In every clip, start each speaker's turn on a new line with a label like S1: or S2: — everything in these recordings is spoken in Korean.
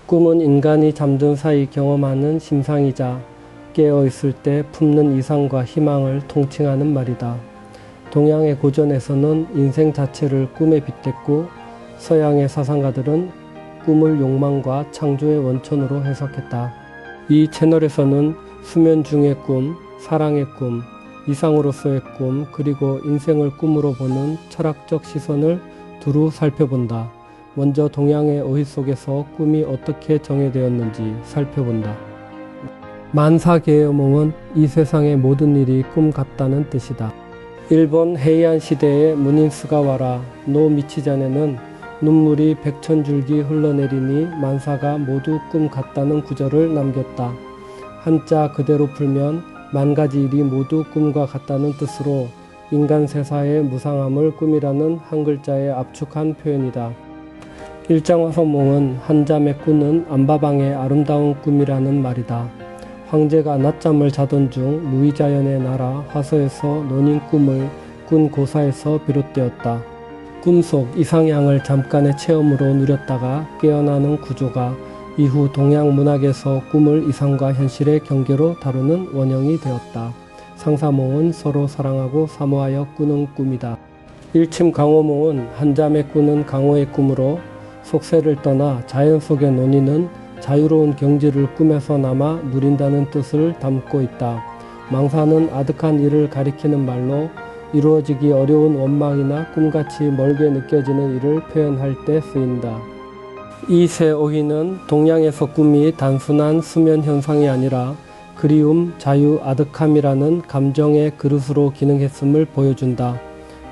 S1: 꿈은 인간이 잠든 사이 경험하는 심상이자 깨어있을 때 품는 이상과 희망을 통칭하는 말이다. 동양의 고전에서는 인생 자체를 꿈에 빗댔고 서양의 사상가들은 꿈을 욕망과 창조의 원천으로 해석했다. 이 채널에서는 수면 중의 꿈, 사랑의 꿈, 이상으로서의 꿈, 그리고 인생을 꿈으로 보는 철학적 시선을 두루 살펴본다. 먼저 동양의 어휘 속에서 꿈이 어떻게 정의되었는지 살펴본다. 만사계의夢은 이 세상의 모든 일이 꿈 같다는 뜻이다. 일본 헤이안 시대의 문인 스가와라 노 미치잔에는 눈물이 백천줄기 흘러내리니 만사가 모두 꿈 같다는 구절을 남겼다. 한자 그대로 풀면 만가지 일이 모두 꿈과 같다는 뜻으로 인간 세사의 무상함을 꿈이라는 한 글자에 압축한 표현이다. 일장화서몽은 한잠에 꾸는 안바방의 아름다운 꿈이라는 말이다. 황제가 낮잠을 자던 중 무의자연의 나라 화서에서 논인 꿈을 꾼 고사에서 비롯되었다. 꿈속 이상향을 잠깐의 체험으로 누렸다가 깨어나는 구조가 이후 동양 문학에서 꿈을 이상과 현실의 경계로 다루는 원형이 되었다. 상사몽은 서로 사랑하고 사모하여 꾸는 꿈이다. 일침 강호몽은 한잠에 꾸는 강호의 꿈으로 속세를 떠나 자연 속의 논의는 자유로운 경지를 꿈에서 남아 누린다는 뜻을 담고 있다. 망사는 아득한 일을 가리키는 말로 이루어지기 어려운 원망이나 꿈같이 멀게 느껴지는 일을 표현할 때 쓰인다. 이 세 어휘는 동양에서 꿈이 단순한 수면 현상이 아니라 그리움, 자유, 아득함이라는 감정의 그릇으로 기능했음을 보여준다.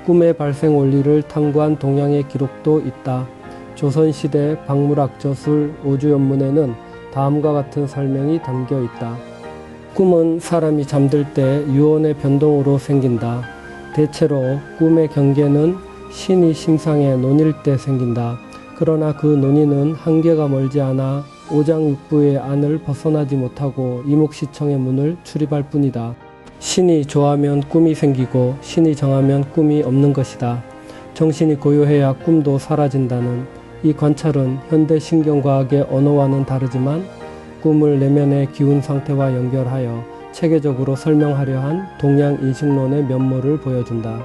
S1: 꿈의 발생 원리를 탐구한 동양의 기록도 있다. 조선시대 박물학저술 오주연문에는 다음과 같은 설명이 담겨 있다. 꿈은 사람이 잠들 때 유언의 변동으로 생긴다. 대체로 꿈의 경계는 신이 심상에 논일 때 생긴다. 그러나 그 논의는 한계가 멀지 않아 오장육부의 안을 벗어나지 못하고 이목시청의 문을 출입할 뿐이다. 신이 좋아하면 꿈이 생기고 신이 정하면 꿈이 없는 것이다. 정신이 고요해야 꿈도 사라진다는 이 관찰은 현대 신경과학의 언어와는 다르지만 꿈을 내면의 기운 상태와 연결하여 체계적으로 설명하려 한 동양 인식론의 면모를 보여준다.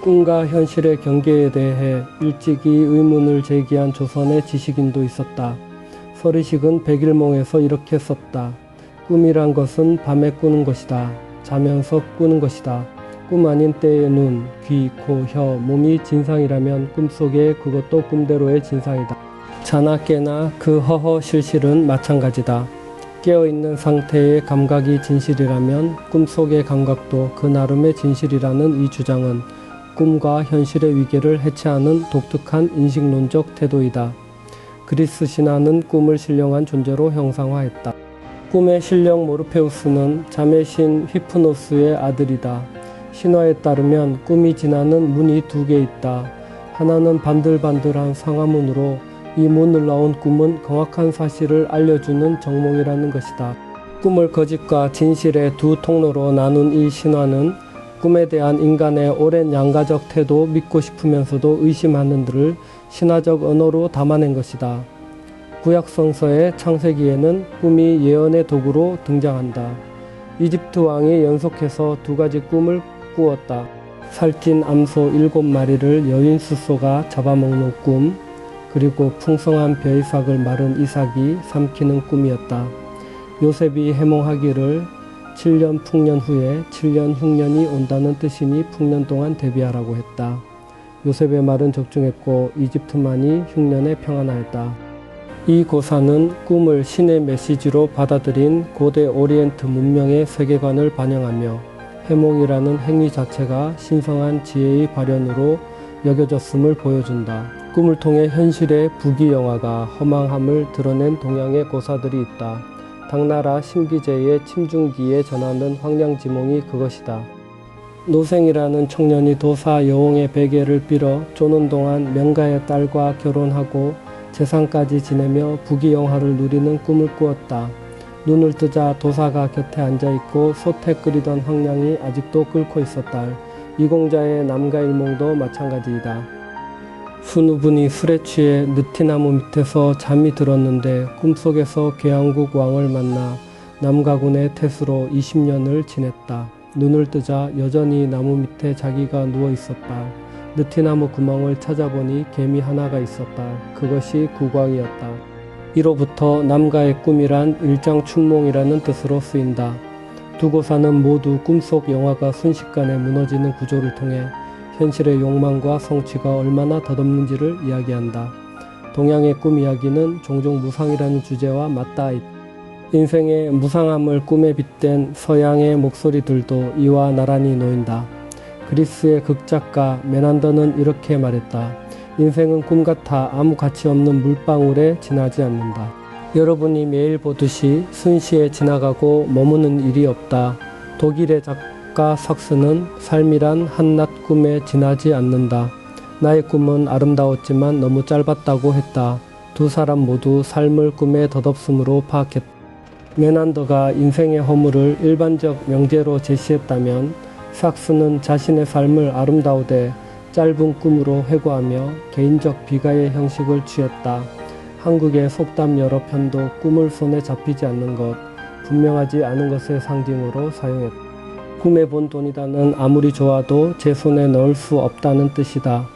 S1: 꿈과 현실의 경계에 대해 일찍이 의문을 제기한 조선의 지식인도 있었다. 서리식은 백일몽에서 이렇게 썼다. 꿈이란 것은 밤에 꾸는 것이다. 자면서 꾸는 것이다. 꿈 아닌 때의 눈, 귀, 코, 혀, 몸이 진상이라면 꿈속에 그것도 꿈대로의 진상이다. 자나 깨나 그 허허실실은 마찬가지다. 깨어있는 상태의 감각이 진실이라면 꿈속의 감각도 그 나름의 진실이라는 이 주장은 꿈과 현실의 위계를 해체하는 독특한 인식론적 태도이다. 그리스 신화는 꿈을 신령한 존재로 형상화했다. 꿈의 신령 모르페우스는 잠의 신 휘프노스의 아들이다. 신화에 따르면 꿈이 지나는 문이 두 개 있다. 하나는 반들반들한 상하문으로 이 문을 나온 꿈은 정확한 사실을 알려주는 정몽이라는 것이다. 꿈을 거짓과 진실의 두 통로로 나눈 이 신화는 꿈에 대한 인간의 오랜 양가적 태도 믿고 싶으면서도 의심하는 들을 신화적 언어로 담아낸 것이다. 구약 성서의 창세기에는 꿈이 예언의 도구로 등장한다. 이집트 왕이 연속해서 두 가지 꿈을 꾸었다. 살찐 암소 7마리를 여인 숫소가 잡아먹는 꿈, 그리고 풍성한 벼이삭을 마른 이삭이 삼키는 꿈이었다. 요셉이 해몽하기를 7년 풍년 후에 7년 흉년이 온다는 뜻이니 풍년 동안 대비하라고 했다. 요셉의 말은 적중했고 이집트만이 흉년에 평안하였다. 이 고사는 꿈을 신의 메시지로 받아들인 고대 오리엔트 문명의 세계관을 반영하며 해몽이라는 행위 자체가 신성한 지혜의 발현으로 여겨졌음을 보여준다. 꿈을 통해 현실의 부귀영화가 허망함을 드러낸 동양의 고사들이 있다. 당나라 신기제의 침중기에 전하는 황량지몽이 그것이다. 노생이라는 청년이 도사 여홍의 베개를 빌어 조는 동안 명가의 딸과 결혼하고 재산까지 지내며 부귀영화를 누리는 꿈을 꾸었다. 눈을 뜨자 도사가 곁에 앉아있고 소태 끓이던 황량이 아직도 끓고 있었다. 이공자의 남가일몽도 마찬가지이다. 순우분이 술에 취해 느티나무 밑에서 잠이 들었는데 꿈속에서 계양국 왕을 만나 남가군의 태수로 20년을 지냈다. 눈을 뜨자 여전히 나무 밑에 자기가 누워 있었다. 느티나무 구멍을 찾아보니 개미 하나가 있었다. 그것이 국왕이었다. 이로부터 남가의 꿈이란 일장춘몽이라는 뜻으로 쓰인다. 두 고사는 모두 꿈속 영화가 순식간에 무너지는 구조를 통해 현실의 욕망과 성취가 얼마나 덧없는지를 이야기한다. 동양의 꿈 이야기는 종종 무상이라는 주제와 맞닿아 있다. 인생의 무상함을 꿈에 빗댄 서양의 목소리들도 이와 나란히 놓인다. 그리스의 극작가 메난더는 이렇게 말했다. 인생은 꿈 같아 아무 가치 없는 물방울에 지나지 않는다. 여러분이 매일 보듯이 순시에 지나가고 머무는 일이 없다. 독일의 작가 삭스는 삶이란 한낱 꿈에 지나지 않는다. 나의 꿈은 아름다웠지만 너무 짧았다고 했다. 두 사람 모두 삶을 꿈의 덧없음으로 파악했다. 메난더가 인생의 허물을 일반적 명제로 제시했다면 삭스는 자신의 삶을 아름다우되 짧은 꿈으로 회고하며 개인적 비가의 형식을 취했다. 한국의 속담 여러 편도 꿈을 손에 잡히지 않는 것, 분명하지 않은 것의 상징으로 사용했다. 꿈에 본 돈이다는 아무리 좋아도 제 손에 넣을 수 없다는 뜻이다.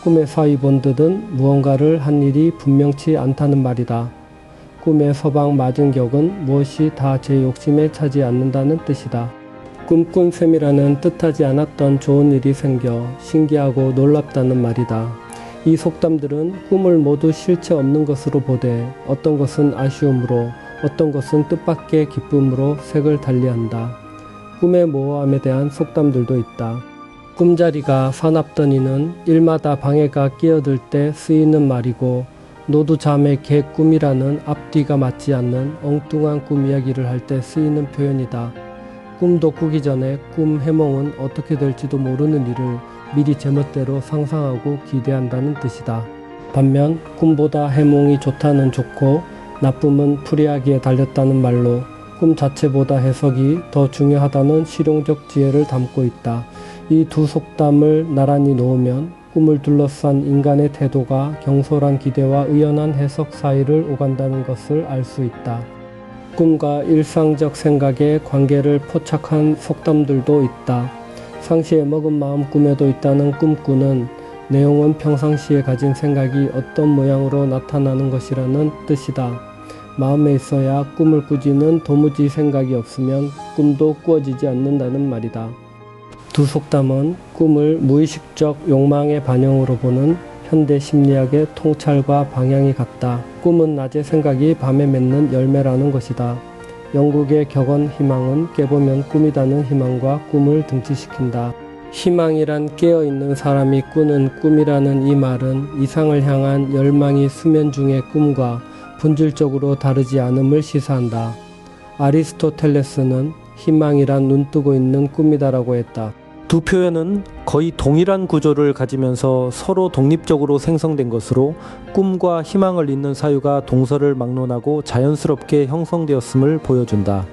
S1: 꿈에 사위 본 듯은 무언가를 한 일이 분명치 않다는 말이다. 꿈에 서방 맞은 격은 무엇이 다 제 욕심에 차지 않는다는 뜻이다. 꿈꾼 셈이라는 뜻하지 않았던 좋은 일이 생겨 신기하고 놀랍다는 말이다. 이 속담들은 꿈을 모두 실체 없는 것으로 보되 어떤 것은 아쉬움으로 어떤 것은 뜻밖의 기쁨으로 색을 달리한다. 꿈의 모호함에 대한 속담들도 있다. 꿈자리가 사납더니는 일마다 방해가 끼어들 때 쓰이는 말이고 노두잠의 개꿈이라는 앞뒤가 맞지 않는 엉뚱한 꿈 이야기를 할 때 쓰이는 표현이다. 꿈도 꾸기 전에 꿈 해몽은 어떻게 될지도 모르는 일을 미리 제멋대로 상상하고 기대한다는 뜻이다. 반면 꿈보다 해몽이 좋다는 좋고 나쁨은 풀이하기에 달렸다는 말로 꿈 자체보다 해석이 더 중요하다는 실용적 지혜를 담고 있다. 이 두 속담을 나란히 놓으면 꿈을 둘러싼 인간의 태도가 경솔한 기대와 의연한 해석 사이를 오간다는 것을 알 수 있다. 꿈과 일상적 생각의 관계를 포착한 속담들도 있다. 상시에 먹은 마음 꿈에도 있다는 꿈꾸는 내용은 평상시에 가진 생각이 어떤 모양으로 나타나는 것이라는 뜻이다. 마음에 있어야 꿈을 꾸지는 도무지 생각이 없으면 꿈도 꾸어지지 않는다는 말이다. 두 속담은 꿈을 무의식적 욕망의 반영으로 보는 현대 심리학의 통찰과 방향이 같다. 꿈은 낮의 생각이 밤에 맺는 열매라는 것이다. 영국의 격언 희망은 깨보면 꿈이다는 희망과 꿈을 등치시킨다. 희망이란 깨어있는 사람이 꾸는 꿈이라는 이 말은 이상을 향한 열망이 수면 중의 꿈과 본질적으로 다르지 않음을 시사한다. 아리스토텔레스는 희망이란 눈뜨고 있는 꿈이다라고 했다.
S2: 두 표현은 거의 동일한 구조를 가지면서 서로 독립적으로 생성된 것으로 꿈과 희망을 잇는 사유가 동서를 막론하고 자연스럽게 형성되었음을 보여준다.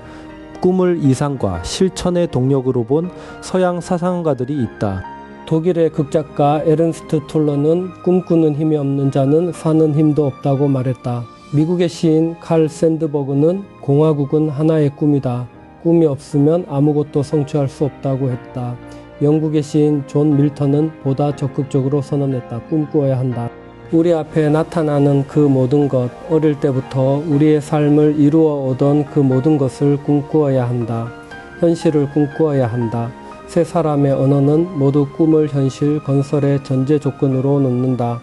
S2: 꿈을 이상과 실천의 동력으로 본 서양 사상가들이 있다.
S1: 독일의 극작가 에른스트 톨러는 꿈꾸는 힘이 없는 자는 사는 힘도 없다고 말했다. 미국의 시인 칼 샌드버그는 공화국은 하나의 꿈이다. 꿈이 없으면 아무것도 성취할 수 없다고 했다. 영국의 시인 존 밀턴은 보다 적극적으로 선언했다. 꿈꾸어야 한다. 우리 앞에 나타나는 그 모든 것, 어릴 때부터 우리의 삶을 이루어 오던 그 모든 것을 꿈꾸어야 한다. 현실을 꿈꾸어야 한다. 세 사람의 언어는 모두 꿈을 현실 건설의 전제 조건으로 놓는다.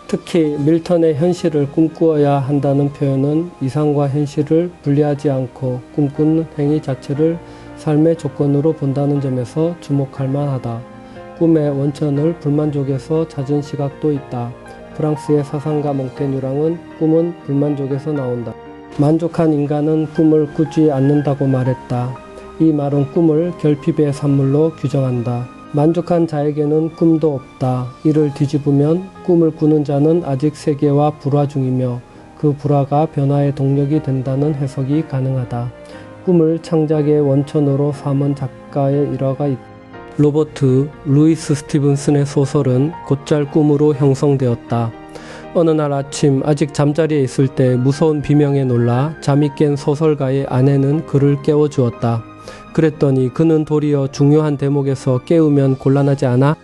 S1: 특히 밀턴의 현실을 꿈꾸어야 한다는 표현은 이상과 현실을 분리하지 않고 꿈꾸는 행위 자체를 삶의 조건으로 본다는 점에서 주목할 만하다. 꿈의 원천을 불만족에서 찾은 시각도 있다. 프랑스의 사상가 몽테뉴랑은 꿈은 불만족에서 나온다. 만족한 인간은 꿈을 꾸지 않는다고 말했다. 이 말은 꿈을 결핍의 산물로 규정한다. 만족한 자에게는 꿈도 없다. 이를 뒤집으면 꿈을 꾸는 자는 아직 세계와 불화 중이며 그 불화가 변화의 동력이 된다는 해석이 가능하다. 꿈을 창작의 원천으로 삼은 작가의 일화가 있다. 로버트 루이스 스티븐슨의 소설은 곧잘 꿈으로 형성되었다. 어느 날 아침 아직 잠자리에 있을 때 무서운 비명에 놀라 잠이 깬 소설가의 아내는 그를 깨워주었다. 그랬더니 그는 도리어 중요한 대목에서 깨우면 곤란하지 않아?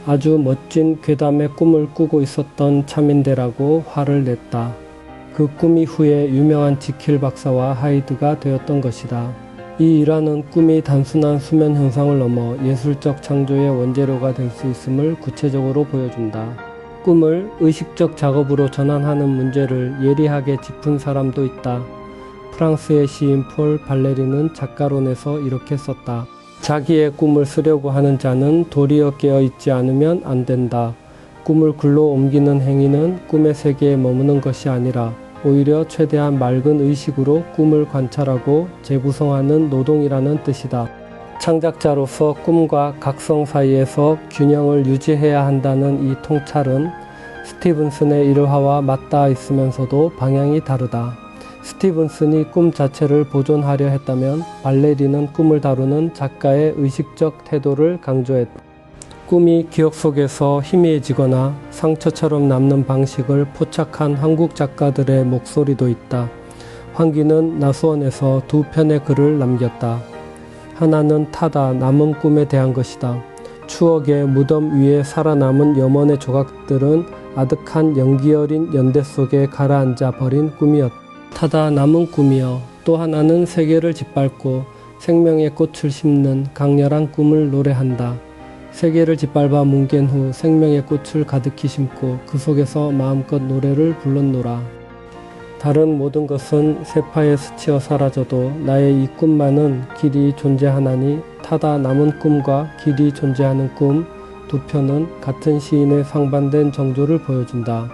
S1: 아주 멋진 괴담의 꿈을 꾸고 있었던 참인데라고 화를 냈다. 그 꿈이 후에 유명한 지킬 박사와 하이드가 되었던 것이다. 이 일화는 꿈이 단순한 수면 현상을 넘어 예술적 창조의 원재료가 될 수 있음을 구체적으로 보여준다. 꿈을 의식적 작업으로 전환하는 문제를 예리하게 짚은 사람도 있다. 프랑스의 시인 폴 발레리는 작가론에서 이렇게 썼다. 자기의 꿈을 쓰려고 하는 자는 도리어 깨어있지 않으면 안 된다. 꿈을 글로 옮기는 행위는 꿈의 세계에 머무는 것이 아니라 오히려 최대한 맑은 의식으로 꿈을 관찰하고 재구성하는 노동이라는 뜻이다. 창작자로서 꿈과 각성 사이에서 균형을 유지해야 한다는 이 통찰은 스티븐슨의 일화와 맞닿아 있으면서도 방향이 다르다. 스티븐슨이 꿈 자체를 보존하려 했다면 발레리는 꿈을 다루는 작가의 의식적 태도를 강조했다. 꿈이 기억 속에서 희미해지거나 상처처럼 남는 방식을 포착한 한국 작가들의 목소리도 있다. 황기는 나수원에서 두 편의 글을 남겼다. 하나는 타다 남은 꿈에 대한 것이다. 추억의 무덤 위에 살아남은 염원의 조각들은 아득한 연기 어린 연대 속에 가라앉아 버린 꿈이었다. 타다 남은 꿈이여. 또 하나는 세계를 짓밟고 생명의 꽃을 심는 강렬한 꿈을 노래한다. 세계를 짓밟아 뭉갠 후 생명의 꽃을 가득히 심고 그 속에서 마음껏 노래를 불렀노라. 다른 모든 것은 세파에 스치어 사라져도 나의 이 꿈만은 길이 존재하나니 타다 남은 꿈과 길이 존재하는 꿈 두 편은 같은 시인의 상반된 정조를 보여준다.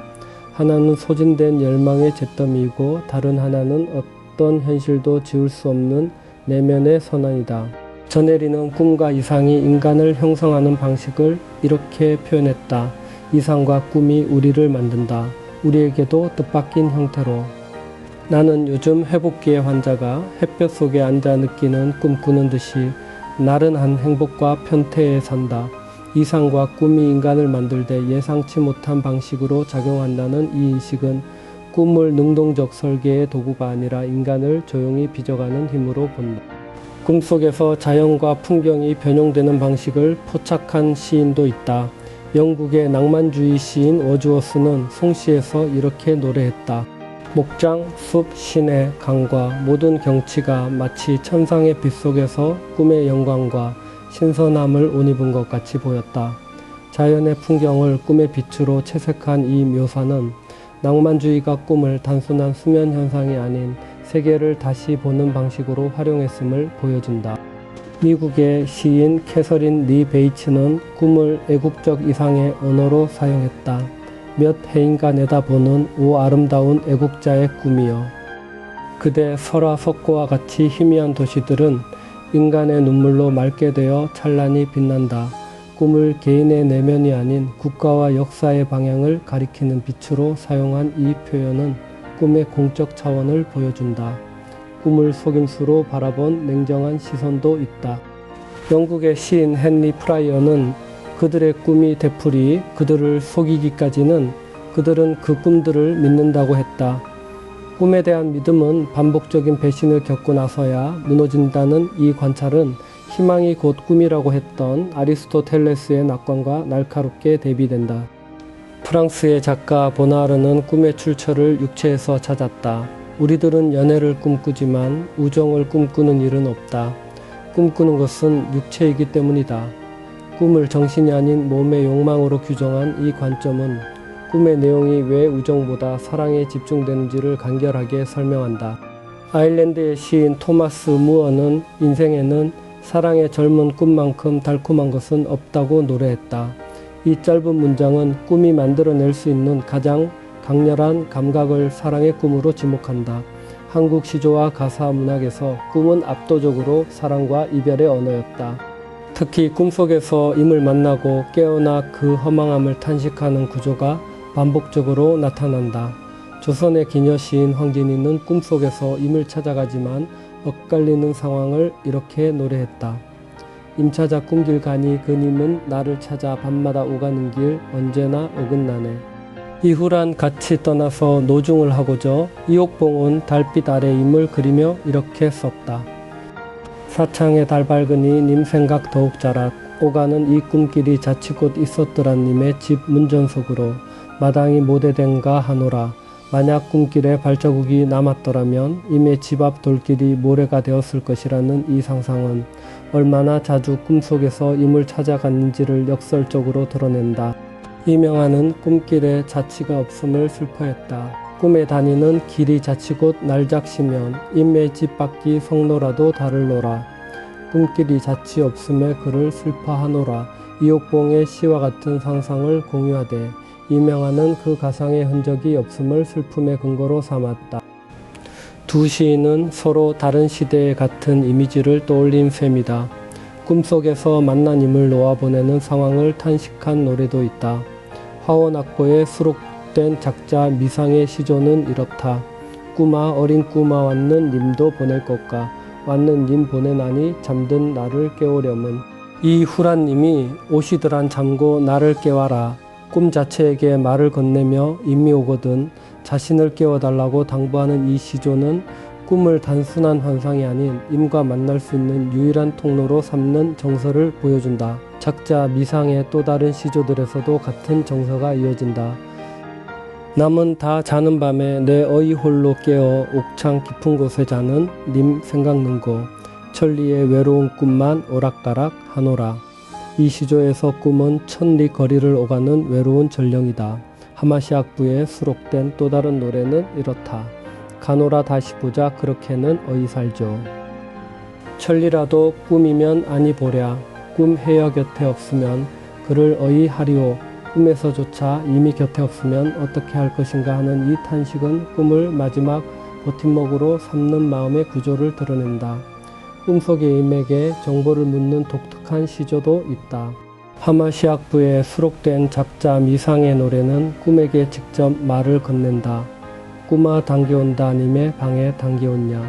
S1: 하나는 소진된 열망의 잿더미이고 다른 하나는 어떤 현실도 지울 수 없는 내면의 선언이다. 저네리는 꿈과 이상이 인간을 형성하는 방식을 이렇게 표현했다. 이상과 꿈이 우리를 만든다. 우리에게도 뜻밖인 형태로. 나는 요즘 회복기의 환자가 햇볕 속에 앉아 느끼는 꿈꾸는 듯이 나른한 행복과 편태에 산다. 이상과 꿈이 인간을 만들 때 예상치 못한 방식으로 작용한다는 이 인식은 꿈을 능동적 설계의 도구가 아니라 인간을 조용히 빚어가는 힘으로 본다. 꿈속에서 자연과 풍경이 변형되는 방식을 포착한 시인도 있다. 영국의 낭만주의 시인 워즈워스는 송시에서 이렇게 노래했다. 목장, 숲, 시내, 강과 모든 경치가 마치 천상의 빛 속에서 꿈의 영광과 신선함을 옷 입은 것 같이 보였다. 자연의 풍경을 꿈의 빛으로 채색한 이 묘사는 낭만주의가 꿈을 단순한 수면 현상이 아닌 세계를 다시 보는 방식으로 활용했음을 보여준다. 미국의 시인 캐서린 리 베이츠는 꿈을 애국적 이상의 언어로 사용했다. 몇 해인가 내다보는 오 아름다운 애국자의 꿈이여. 그대 설화 석고와 같이 희미한 도시들은 인간의 눈물로 맑게 되어 찬란히 빛난다. 꿈을 개인의 내면이 아닌 국가와 역사의 방향을 가리키는 빛으로 사용한 이 표현은 꿈의 공적 차원을 보여준다. 꿈을 속임수로 바라본 냉정한 시선도 있다. 영국의 시인 헨리 프라이어는 그들의 꿈이 되풀이 그들을 속이기까지는 그들은 그 꿈들을 믿는다고 했다. 꿈에 대한 믿음은 반복적인 배신을 겪고 나서야 무너진다는 이 관찰은 희망이 곧 꿈이라고 했던 아리스토텔레스의 낙관과 날카롭게 대비된다. 프랑스의 작가 보나르는 꿈의 출처를 육체에서 찾았다. 우리들은 연애를 꿈꾸지만 우정을 꿈꾸는 일은 없다. 꿈꾸는 것은 육체이기 때문이다. 꿈을 정신이 아닌 몸의 욕망으로 규정한 이 관점은 꿈의 내용이 왜 우정보다 사랑에 집중되는지를 간결하게 설명한다. 아일랜드의 시인 토마스 무어는 인생에는 사랑의 젊은 꿈만큼 달콤한 것은 없다고 노래했다. 이 짧은 문장은 꿈이 만들어낼 수 있는 가장 강렬한 감각을 사랑의 꿈으로 지목한다. 한국 시조와 가사 문학에서 꿈은 압도적으로 사랑과 이별의 언어였다. 특히 꿈속에서 임을 만나고 깨어나 그 허망함을 탄식하는 구조가 반복적으로 나타난다. 조선의 기녀 시인 황진이는 꿈속에서 임을 찾아가지만 엇갈리는 상황을 이렇게 노래했다. 임차자 꿈길 가니 그 님은 나를 찾아 밤마다 오가는 길 언제나 어긋나네. 이후란 같이 떠나서 노중을 하고저 이옥봉은 달빛 아래 임을 그리며 이렇게 썼다. 사창에 달 밝으니 님 생각 더욱 자랏. 오가는 이 꿈길이 자치곧 있었더란 님의 집 문전석으로 마당이 모대된가 하노라. 만약 꿈길에 발자국이 남았더라면 임의 집 앞 돌길이 모래가 되었을 것이라는 이 상상은 얼마나 자주 꿈속에서 임을 찾아갔는지를 역설적으로 드러낸다. 이명환은 꿈길에 자취가 없음을 슬퍼했다. 꿈에 다니는 길이 자치곧 날작시면 임의 집 밖이 성노라도 다를노라. 꿈길이 자치 없음에 그를 슬퍼하노라. 이옥봉의 시와 같은 상상을 공유하되 이명환은 그 가상의 흔적이 없음을 슬픔의 근거로 삼았다. 두 시인은 서로 다른 시대의 같은 이미지를 떠올린 셈이다. 꿈속에서 만난 임을 놓아보내는 상황을 탄식한 노래도 있다. 화원악보에 수록된 작자 미상의 시조는 이렇다. 꿈아 어린 꿈아 왔는 님도 보낼 것까. 왔는 님 보내나니 잠든 나를 깨우려문. 이 후란님이 오시더란 잠고 나를 깨워라. 꿈 자체에게 말을 건네며 임이 오거든 자신을 깨워달라고 당부하는 이 시조는 꿈을 단순한 환상이 아닌 임과 만날 수 있는 유일한 통로로 삼는 정서를 보여준다. 작자 미상의 또 다른 시조들에서도 같은 정서가 이어진다. 남은 다 자는 밤에 내 어이 홀로 깨어 옥창 깊은 곳에 자는 님 생각는고 천리의 외로운 꿈만 오락가락 하노라. 이 시조에서 꿈은 천리 거리를 오가는 외로운 전령이다. 하마시학부에 수록된 또 다른 노래는 이렇다. 가노라 다시 보자 그렇게는 어이 살죠. 천리라도 꿈이면 아니 보랴. 꿈 해여 곁에 없으면 그를 어이 하리오. 꿈에서조차 이미 곁에 없으면 어떻게 할 것인가 하는 이 탄식은 꿈을 마지막 버팀목으로 삼는 마음의 구조를 드러낸다. 꿈속의 임에게 정보를 묻는 독특한 시조도 있다. 하마시학부에 수록된 작자 미상의 노래는 꿈에게 직접 말을 건넨다. 꿈아 당겨온다 님의 방에 당겨온냐.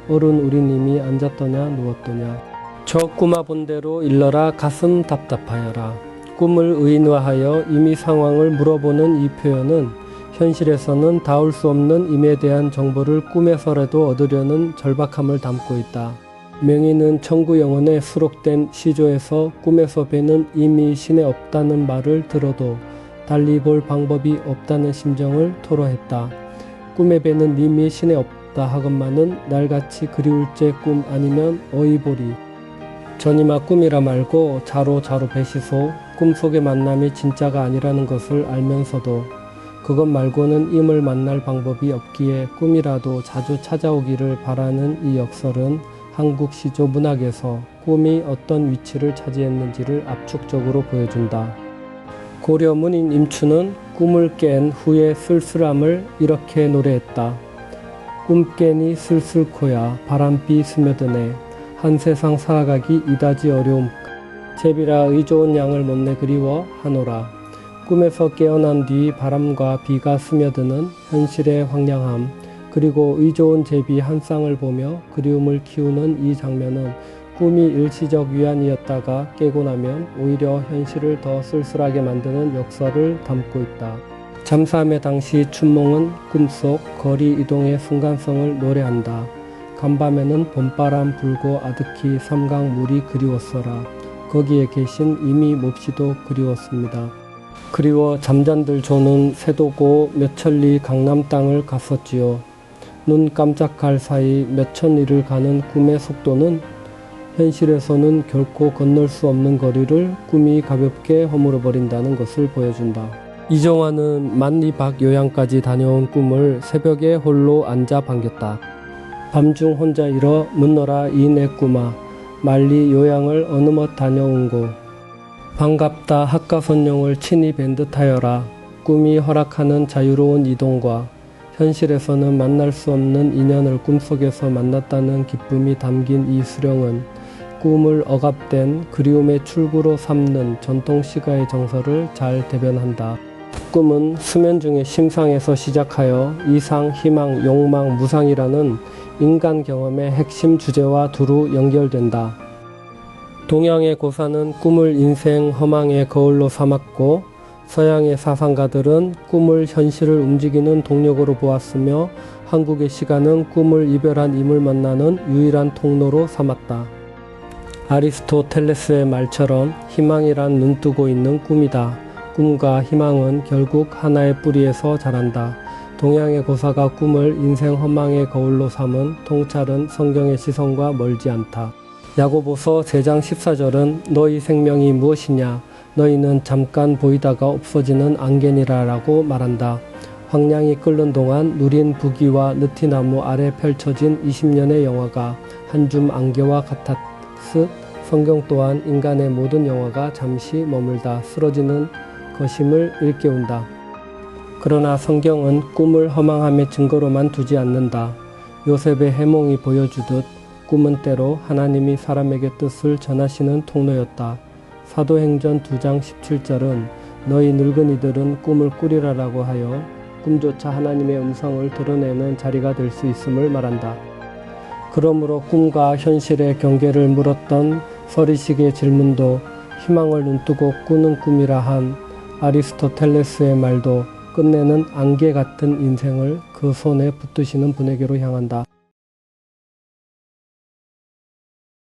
S1: 어른 우리 님이 앉았더냐 누웠더냐. 저 꿈아 본대로 일러라 가슴 답답하여라. 꿈을 의인화하여 임의 상황을 물어보는 이 표현은 현실에서는 닿을 수 없는 임에 대한 정보를 꿈에서라도 얻으려는 절박함을 담고 있다. 명희는 청구영원에 수록된 시조에서 꿈에서 뵈는 임이 신에 없다는 말을 들어도 달리 볼 방법이 없다는 심정을 토로했다. 꿈에 뵈는 님이 신에 없다 하건만은 날같이 그리울 제 꿈 아니면 어이보리. 전이마 꿈이라 말고 자로 배시소. 꿈속의 만남이 진짜가 아니라는 것을 알면서도 그것 말고는 임을 만날 방법이 없기에 꿈이라도 자주 찾아오기를 바라는 이 역설은 한국 시조 문학에서 꿈이 어떤 위치를 차지했는지를 압축적으로 보여준다. 고려 문인 임추는 꿈을 깬 후의 쓸쓸함을 이렇게 노래했다. 꿈 깨니 쓸쓸코야 바람비 스며드네. 한 세상 살아가기 이다지 어려움. 제비라 의 좋은 양을 못내 그리워 하노라. 꿈에서 깨어난 뒤 바람과 비가 스며드는 현실의 황량함, 그리고 의 좋은 제비 한 쌍을 보며 그리움을 키우는 이 장면은 꿈이 일시적 위안이었다가 깨고 나면 오히려 현실을 더 쓸쓸하게 만드는 역설을 담고 있다. 잠삼의 당시 춘몽은 꿈속 거리 이동의 순간성을 노래한다. 간밤에는 봄바람 불고 아득히 삼강 물이 그리웠어라. 거기에 계신 이미 몹시도 그리웠습니다. 그리워 잠잔들 조는 새도고 몇천리 강남 땅을 갔었지요. 눈 깜짝할 사이 몇천 리를 가는 꿈의 속도는 현실에서는 결코 건널 수 없는 거리를 꿈이 가볍게 허물어버린다는 것을 보여준다. 이정환은 만리박 요양까지 다녀온 꿈을 새벽에 홀로 앉아 반겼다. 밤중 혼자 일어 묻너라 이 내 꿈아. 만리 요양을 어느 멋 다녀온고. 반갑다 학가선용을 친히 뵌 듯하여라. 꿈이 허락하는 자유로운 이동과 현실에서는 만날 수 없는 인연을 꿈속에서 만났다는 기쁨이 담긴 이 수령은 꿈을 억압된 그리움의 출구로 삼는 전통 시가의 정서를 잘 대변한다. 꿈은 수면 중의 심상에서 시작하여 이상, 희망, 욕망, 무상이라는 인간 경험의 핵심 주제와 두루 연결된다. 동양의 고사는 꿈을 인생 허망의 거울로 삼았고 서양의 사상가들은 꿈을 현실을 움직이는 동력으로 보았으며 한국의 시가는 꿈을 이별한 임을 만나는 유일한 통로로 삼았다. 아리스토텔레스의 말처럼 희망이란 눈뜨고 있는 꿈이다. 꿈과 희망은 결국 하나의 뿌리에서 자란다. 동양의 고사가 꿈을 인생 허망의 거울로 삼은 통찰은 성경의 시선과 멀지 않다. 야고보서 3장 14절은 너희 생명이 무엇이냐? 너희는 잠깐 보이다가 없어지는 안개니라 라고 말한다. 황량이 끓는 동안 누린 부귀와 느티나무 아래 펼쳐진 20년의 영화가 한 줌 안개와 같았듯 성경 또한 인간의 모든 영화가 잠시 머물다 쓰러지는 것임을 일깨운다. 그러나 성경은 꿈을 허망함의 증거로만 두지 않는다. 요셉의 해몽이 보여주듯 꿈은 때로 하나님이 사람에게 뜻을 전하시는 통로였다. 사도행전 2장 17절은 너희 늙은이들은 꿈을 꾸리라라고 하여 꿈조차 하나님의 음성을 드러내는 자리가 될 수 있음을 말한다. 그러므로 꿈과 현실의 경계를 물었던 서리식의 질문도 희망을 눈뜨고 꾸는 꿈이라 한 아리스토텔레스의 말도 끝내는 안개 같은 인생을 그 손에 붙드시는 분에게로 향한다.